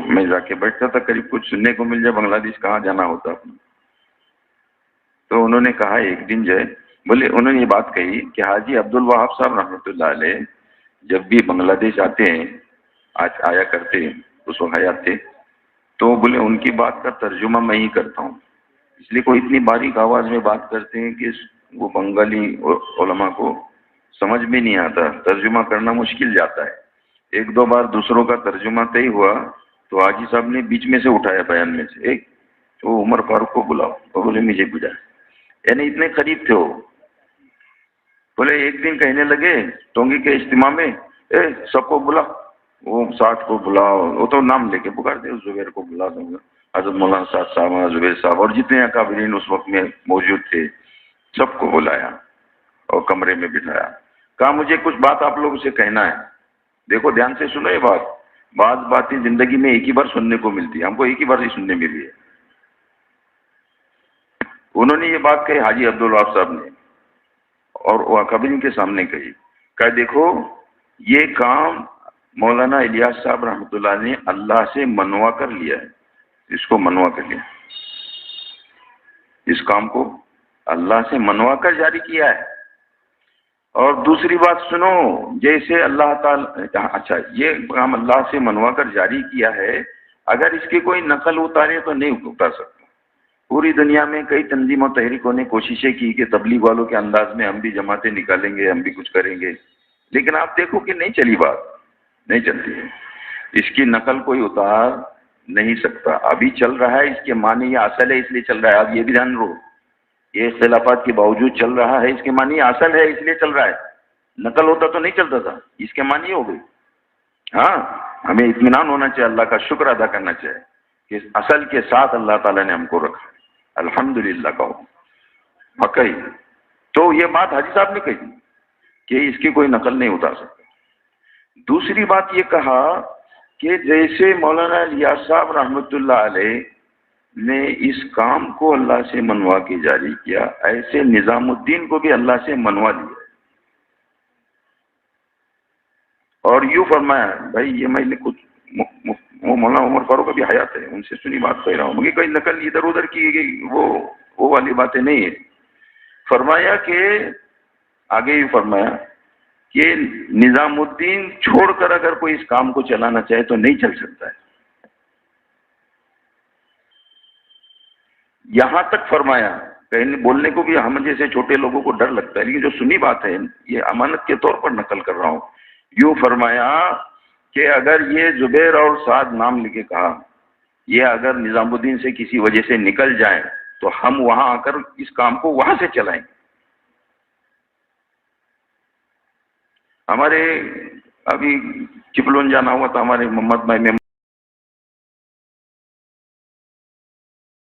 میں جا کے بیٹھتا تھا، قریب کچھ سننے کو مل جائے بنگلہ دیش کہاں جانا ہوتا اپنا. تو انہوں نے کہا ایک دن جو ہے، بولے انہوں نے یہ بات کہی کہ حاجی عبد الوہاب صاحب رحمۃ اللہ علیہ جب بھی بنگلہ دیش آتے ہیں، آج آیا کرتے ہیں، اس وقت حیات تھے، تو بولے ان کی بات کا ترجمہ میں ہی کرتا ہوں، اس لیے کوئی اتنی باریک آواز میں بات کرتے ہیں کہ وہ بنگالی علماء کو سمجھ میں نہیں آتا، ترجمہ کرنا مشکل جاتا ہے. ایک دو بار دوسروں کا ترجمہ طے ہوا تو حاجی صاحب نے بیچ میں سے اٹھایا بیان میں سے، ایک تو عمر فاروق کو بلاؤ، تو بولے مجھے بجا، یعنی اتنے قریب تھے وہ. بولے ایک دن کہنے لگے ٹونگی کے اجتماع میں، سب کو بلا، وہ 60 کو بلاؤ، وہ تو نام لے کے پکار دے، زبیر کو بلا دوں گا، حضرت مولانا سعد صاحب، زبیر صاحب اور جتنے اکابرین اس وقت میں موجود تھے سب کو بلایا اور کمرے میں بٹھایا. کہا مجھے کچھ بات آپ لوگوں سے کہنا ہے. دیکھو دھیان سے سنو، یہ بعض باتیں زندگی میں ایک ہی بار سننے کو ملتی ہے، ہم کو ایک ہی بار ہی سننے ملی ہے. انہوں نے یہ بات کہی حاجی عبد الوہاب صاحب نے، اور وہ اکابرین کے سامنے کہی کہ دیکھو یہ کام مولانا الیاس صاحب رحمۃ اللہ نے اللہ سے منوا کر لیا ہے، اس کو منوا کر لیا، اس کام کو اللہ سے منوا کر جاری کیا ہے. اور دوسری بات سنو، جیسے اللہ تعالی، اچھا یہ کام اللہ سے منوا کر جاری کیا ہے، اگر اس کی کوئی نقل اتارے تو نہیں اتار سکتا. پوری دنیا میں کئی تنظیم و تحریکوں نے کوششیں کی کہ تبلیغ والوں کے انداز میں ہم بھی جماعتیں نکالیں گے، ہم بھی کچھ کریں گے، لیکن آپ دیکھو کہ نہیں چلی، بات نہیں چلتی ہے. اس کی نقل کوئی اتار نہیں سکتا. ابھی چل رہا ہے، اس کے معنی یہ اصل ہے اس لیے چل رہا ہے. آپ یہ بھی دھیان رکھو، یہ اختلافات کے باوجود چل رہا ہے، اس کے معنی اصل ہے اس لیے چل رہا ہے. نقل ہوتا تو نہیں چلتا تھا، اس کے معنی ہو گئی. ہاں ہمیں اطمینان ہونا چاہیے، اللہ کا شکر ادا کرنا چاہیے کہ اصل کے ساتھ اللہ تعالیٰ نے ہم کو رکھا. الحمدللہ کہو واقعی. تو یہ بات حاجی صاحب نے کہی کہ اس کی کوئی نقل نہیں اتار سکتا. دوسری بات یہ کہا کہ جیسے مولانا الیاس صاحب رحمۃ اللہ علیہ نے اس کام کو اللہ سے منوا کے جاری کیا، ایسے نظام الدین کو بھی اللہ سے منوا لیا. اور یوں فرمایا، بھائی یہ میں نے کچھ مولانا عمر فاروق ابھی حیات ہے، ان سے سنی بات کہہ رہا ہوں، مجھے کوئی نقل ادھر ادھر کی گئی وہ والی باتیں نہیں ہے. فرمایا کہ آگے ہی فرمایا کہ نظام الدین چھوڑ کر اگر کوئی اس کام کو چلانا چاہے تو نہیں چل سکتا ہے. یہاں تک فرمایا، کہیں بولنے کو بھی ہم جیسے چھوٹے لوگوں کو ڈر لگتا ہے، لیکن جو سنی بات ہے یہ امانت کے طور پر نقل کر رہا ہوں. یوں فرمایا کہ اگر یہ زبیر اور سعد نام لے کے کہا، یہ اگر نظام الدین سے کسی وجہ سے نکل جائیں تو ہم وہاں آ کر اس کام کو وہاں سے چلائیں. ہمارے ابھی چپلون جانا ہوا تھا، ہمارے محمد بھائی میں